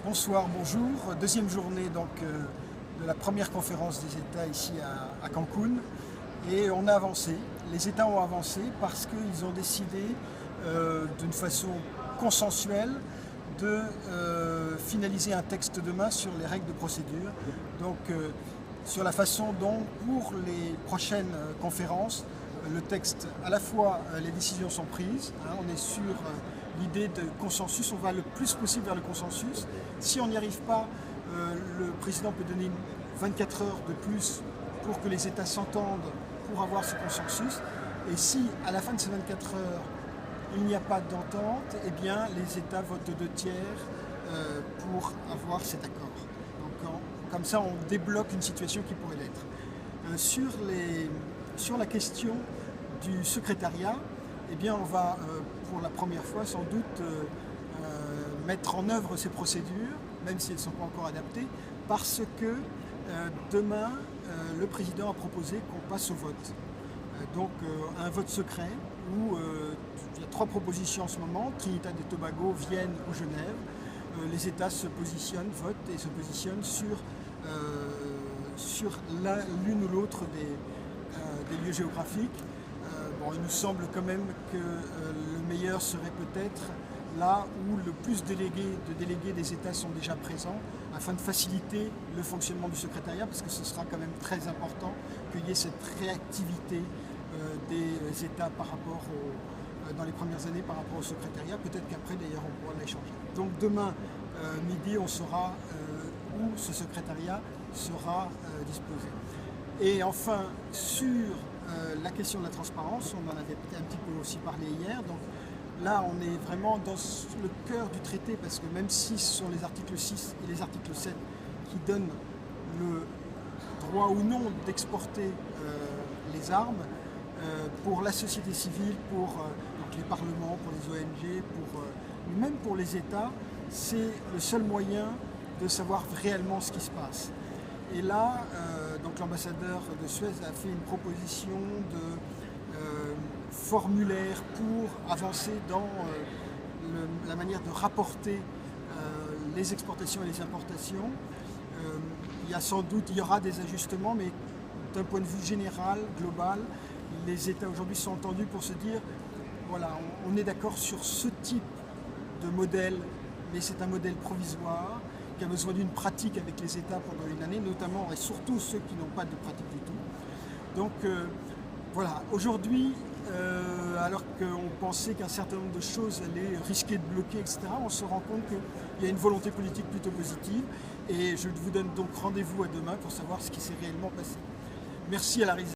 Bonsoir, bonjour. Deuxième journée donc, de la première conférence des États ici à Cancun. Et on a avancé. Les États ont avancé parce qu'ils ont décidé d'une façon consensuelle de finaliser un texte demain sur les règles de procédure. Donc sur la façon dont pour les prochaines conférences, le texte, à la fois les décisions sont prises, on est sur l'idée de consensus, on va le plus possible vers le consensus. Si on n'y arrive pas, le président peut donner 24 heures de plus pour que les États s'entendent pour avoir ce consensus. Et si à la fin de ces 24 heures, il n'y a pas d'entente, eh bien les États votent 2/3 pour avoir cet accord. Donc comme ça, on débloque une situation qui pourrait l'être. Sur la question du secrétariat, eh bien on va pour la première fois sans doute mettre en œuvre ces procédures, même si elles ne sont pas encore adaptées, parce que demain, le président a proposé qu'on passe au vote. Donc un vote secret où il y a 3 propositions en ce moment, Trinidad et Tobago, Vienne ou Genève. Les États se positionnent, votent et se positionnent sur l'une ou l'autre des lieux géographiques. Il nous semble quand même que le meilleur serait peut-être là où le plus de délégués des États sont déjà présents, afin de faciliter le fonctionnement du secrétariat, parce que ce sera quand même très important qu'il y ait cette réactivité des États par rapport dans les premières années par rapport au secrétariat. Peut-être qu'après d'ailleurs on pourra l'échanger. Donc demain midi on saura où ce secrétariat sera disposé. Et enfin sur la question de la transparence, on en avait un petit peu aussi parlé hier. Donc là, on est vraiment dans le cœur du traité, parce que même si ce sont les articles 6 et les articles 7 qui donnent le droit ou non d'exporter les armes, pour la société civile, pour donc les parlements, pour les ONG, même pour les États, c'est le seul moyen de savoir réellement ce qui se passe. Et là, donc l'ambassadeur de Suez a fait une proposition de formulaire pour avancer dans la manière de rapporter les exportations et les importations. Il y aura des ajustements, mais d'un point de vue général, global, les États aujourd'hui sont entendus pour se dire, voilà, on est d'accord sur ce type de modèle, mais c'est un modèle provisoire, qui a besoin d'une pratique avec les États pendant une année, notamment et surtout ceux qui n'ont pas de pratique du tout. Donc voilà, aujourd'hui, alors qu'on pensait qu'un certain nombre de choses allaient risquer de bloquer, etc., on se rend compte qu'il y a une volonté politique plutôt positive, et je vous donne donc rendez-vous à demain pour savoir ce qui s'est réellement passé. Merci à la réalisation.